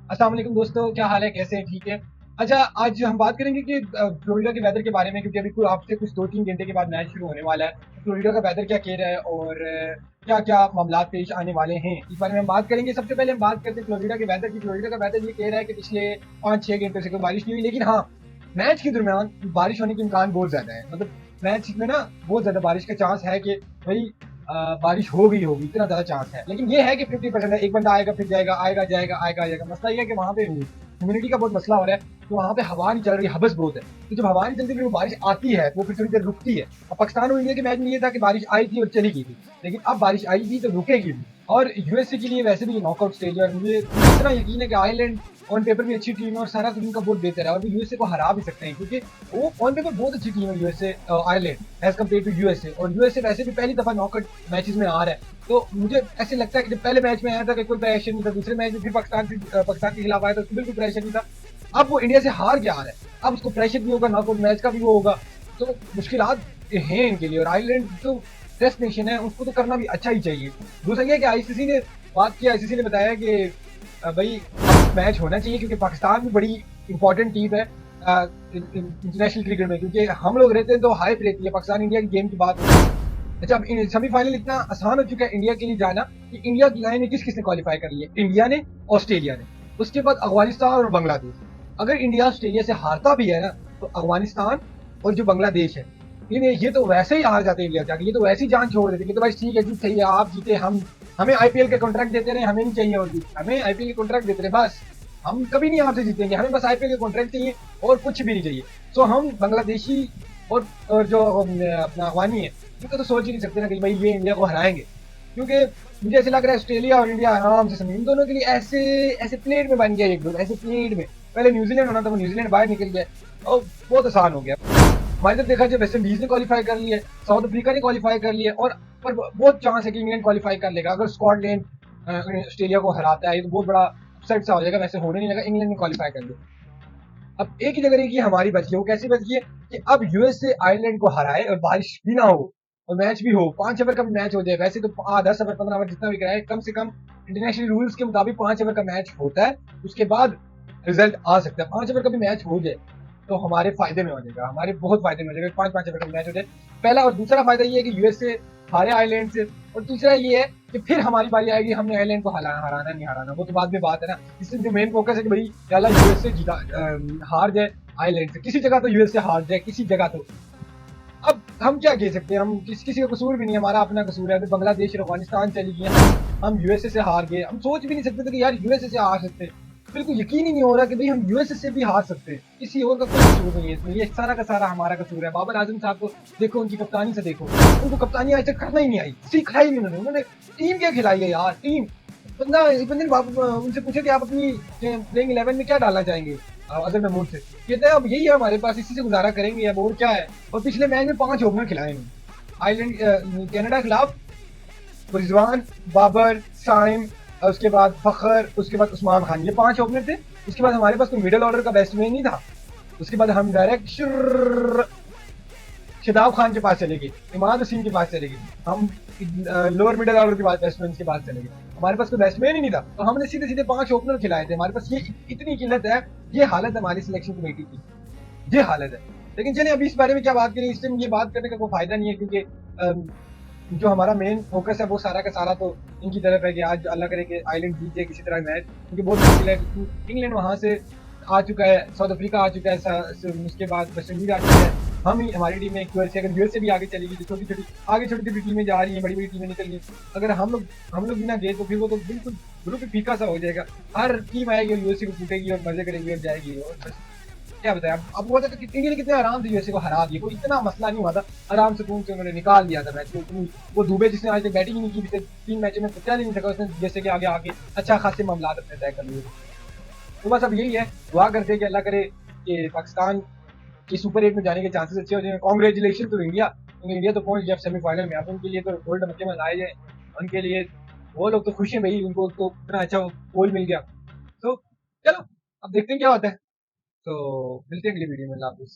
अस्सलाम वालेकुम दोस्तों, क्या हाल है, कैसे हैं, ठीक है। अच्छा, आज हम बात करेंगे कि फ्लोरिडा के वेदर के बारे में, क्योंकि अभी कुछ आपसे कुछ 2-3 घंटे के बाद मैच शुरू होने वाला है। तो फ्लोरिडा का वेदर क्या कह रहा है और क्या क्या मामला पेश आने वाले हैं, इस बारे में हम बात करेंगे। सबसे पहले हम बात करते हैं फ्लोरिडा के वेदर की। फ्लोरिडा का वेदर ये कह रहा है कि पिछले 5-6 घंटों से कोई बारिश नहीं हुई, लेकिन हाँ, मैच के दरमियान बारिश होने के इम्कान बहुत ज्यादा है। मतलब मैच में ना बहुत ज्यादा बारिश का चांस है कि भाई बारिश होगी, इतना ज्यादा चांस है। लेकिन ये है कि 50% है, एक बंदा आएगा फिर जाएगा, आएगा जाएगा, आएगा जाएगा। मसला ये है कि वहां पे ह्यूमिडिटी का बहुत मसला हो रहा है, तो वहां पे हवा नहीं चल रही, हबस बहुत है। तो जब हवा नहीं चलती फिर वो बारिश आती है, वो फिर थोड़ी देर रुकती है। अब पाकिस्तान और इंडिया के मैच में ये था कि बारिश आई थी और चली गई थी, लेकिन अब बारिश आई थी तो रुकेगी भी। और यूएसए के लिए वैसे भी नॉकआउट स्टेज है, और मुझे इतना यकीन है कि आयरलैंड ऑन पेपर भी अच्छी टीम है और सारा कुछ उनका बहुत बेहतर है, और वो यूएसए को हरा भी सकते हैं, क्योंकि वो ऑन पेपर बहुत अच्छी टीम है USA, Ireland as compare to USA. और यूएसए वैसे भी पहली दफा नॉकआउट मैचेस में आ रहा है। तो मुझे ऐसे लगता है कि जब पहले मैच में आया था कि कोई प्रेशर नहीं था, दूसरे मैच में फिर पाकिस्तान के खिलाफ आया था, उसको बिल्कुल प्रेशर नहीं था। अब वो इंडिया से हार के आ रहा है, अब उसको प्रेशर भी होगा, नॉकआउट मैच का भी वो होगा। तो मुश्किलात हैं इनके लिए, और आयरलैंड जो टेस्ट नेशन है उसको तो करना भी अच्छा ही चाहिए। दूसरा ये कि आईसीसी ने बात की, आईसीसी ने बताया कि भाई मैच होना चाहिए, क्योंकि पाकिस्तान भी बड़ी इंपॉर्टेंट टीम है इंटरनेशनल क्रिकेट में, क्योंकि हम लोग रहते हैं तो हाइप रहती है पाकिस्तान इंडिया की गेम की बात। अच्छा, अब सेमीफाइनल इतना आसान हो चुका है इंडिया के लिए जाना कि इंडिया की लाइन में किस किसने क्वालिफाई कर लिया, इंडिया ने, ऑस्ट्रेलिया ने, उसके बाद अफगानिस्तान और बांग्लादेश। अगर इंडिया ऑस्ट्रेलिया से हारता भी है ना, तो अफगानिस्तान और जो बांग्लादेश है, ये तो वैसे ही हार जाते हैं इंडिया जाके, ये तो वैसे ही जान छोड़ देते, कि तो भाई ठीक है, जीत सही है, आप जीते, हम हमें आईपीएल के कॉन्ट्रैक्ट देते रहे, हमें नहीं चाहिए और भी, हमें आईपीएल के कॉन्ट्रैक्ट देते रहे, बस हम कभी नहीं आपसे जीतेंगे, हमें बस आईपीएल के कॉन्ट्रैक्ट चाहिए और कुछ भी नहीं चाहिए। सो हम बांग्लादेशी और जो अपना अफगानी है, इनका तो सोच ही नहीं सकते ना कि भाई ये इंडिया को हराएंगे, क्योंकि मुझे ऐसे लग रहा है ऑस्ट्रेलिया और इंडिया आराम से समझ, इन दोनों के लिए ऐसे ऐसे प्लेट में बन गया एक ग्रुप, ऐसे प्लेट में। पहले न्यूजीलैंड होना था, वो न्यूजीलैंड बाहर निकल गया और बहुत आसान हो गया। हमारी तरफ देखा जाए, वेस्ट इंडीज ने क्वालिफाई कर लिया, साउथ अफ्रीका ने क्वालिफाई कर लिया, और पर बहुत चांस है कि इंग्लैंड क्वालिफाई कर लेगा। अगर स्कॉटलैंड ऑस्ट्रेलिया को हराता है, ये तो बहुत बड़ा अपसेट सा हो जाएगा, वैसे होने नहीं लगा, इंग्लैंड ने क्वालिफाई कर लिया। अब एक ही जगह रही कि हमारी बच गई, वो कैसी बच गई है कि अब यूएसए आयरलैंड को हराए और बारिश भी ना हो और मैच भी हो, 5 ओवर का भी मैच हो जाए। वैसे तो 10 ओवर 15 ओवर जितना भी कराए, कम से कम इंटरनेशनल रूल्स के मुताबिक 5 ओवर का मैच होता है, उसके बाद रिजल्ट आ सकता है। 5 ओवर का भी मैच हो जाए तो हमारे फायदे में हो जाएगा, हमारे बहुत फायदे में हो जाएगा, 5-5 ओवर का मैच हो जाए पहला। और दूसरा फायदा ये है कि यूएसए हारे आयरलैंड से, और तीसरा ये है कि फिर हमारी बारी आएगी, हमने आयरलैंड को हराना नहीं हराना, वो तो बाद में बात है ना। इससे जो मेन फोकस है कि भाई पहला यूएसए जीता, हार जाए आयरलैंड से, किसी जगह तो यूएसए हार जाए, किसी जगह तो। अब हम क्या कह सकते हैं, हम किसी का कसूर भी नहीं है, हमारा अपना कसूर है। अभी बांग्लादेश और अफगानिस्तान चली गई, हम यूएसए से हार गए, हम सोच भी नहीं सकते थे कि यार यूएसए से हार सकते। बिल्कुल यकीन ही नहीं हो रहा कि भाई हम यूएसए से भी हार सकते हैं, किसी और का कोई कसूर नहीं है इसमें, ये सारा का सारा हमारा कसूर है। बाबर आजम साहब को देखो, उनकी कप्तानी से देखो, उनको कप्तानी आज तक करना ही नहीं आई, सिखाई नहीं उन्होंने टीम क्या खिलाई है यार, टीम। बंदा एक बंदे उनसे पूछे कि आप अपनी प्लेइंग 11 में क्या डालना चाहेंगे अजहर महमूद से, कहते हैं अब यही है हमारे पास, इसी से गुजारा करेंगे, अब और क्या है। और पिछले मैच में 5 ओपनर खिलाए आयरलैंड कनाडा के खिलाफ, रिजवान, बाबर, साइम, उसके बाद फखर, उसके बाद उस्मान खान, ये 5 ओपनर थे। उसके बाद हमारे पास कोई मिडिल ऑर्डर का बैट्समैन नहीं था। उसके बाद हम डायरेक्ट शदाब खान के पास चले गए, इमाद हसीन के पास चले गए, हम लोअर मिडिल ऑर्डर के बाद बैट्समैन के पास चले गए, हमारे पास कोई बैट्समैन ही नहीं था, तो हमने सीधे सीधे 5 ओपनर खिलाए थे। हमारे पास ये इतनी किल्लत है, ये हालत है हमारी सिलेक्शन कमेटी की, ये हालत है। लेकिन चलिए अभी इस बारे में क्या बात करें, इस टाइम ये बात करने का कोई फायदा नहीं है, क्योंकि जो हमारा मेन फोकस है वो सारा का सारा तो इनकी तरफ है कि आज अल्लाह करे कि आइलैंड जीत जाए किसी तरह मैच, क्योंकि बहुत मुश्किल है। इंग्लैंड वहां से आ चुका है, साउथ अफ्रीका आ चुका है, उसके बाद वेस्ट इंडीज आ चुका है, हम ही हमारी टीम में एक यूएसए, अगर यूएसए भी आगे चलेगी तो छोटी छोटी आगे छोटी छोटी टीमें जा रही हैं, बड़ी बड़ी टीमें निकल रही हैं, अगर हम लोग भी ना गए तो फिर वो तो बिल्कुल ग्रुप फीका सा हो जाएगा। हर टीम आएगी और यूएसए को कूटेगी और मजे करेगी और जाएगी, और बस क्या बताया आपको पता था कि इंडिया ने कितने आराम से यूएसए को हरा दिया, कोई इतना मसला नहीं हुआ था, आराम से कूद से उन्होंने निकाल दिया था मैच को। वो दुबे जिसने आज तक बैटिंग ही नहीं की, पिछले 3 मैचों में चल ही नहीं सका, उसने जैसे कि आगे आगे अच्छा खासे मामला अपने तय कर लिए। तो बस अब यही है, दुआ करते हैं कि अल्लाह करे कि पाकिस्तान की सुपर 8 में जाने के चांसेस अच्छे हो जाए। कॉन्ग्रेचुलेशन टू इंडिया, क्योंकि इंडिया तो पहुंच गया सेमीफाइनल में, अब उनके लिए तो गोल्ड मक्के में लाए जाए, उनके लिए वो लोग तो खुश हैं भाई, उनको तो इतना अच्छा गोल मिल गया। तो चलो अब देखते हैं क्या होता है। तो मिलते हैं अगली वीडियो में, अल्लाह हाफिज़।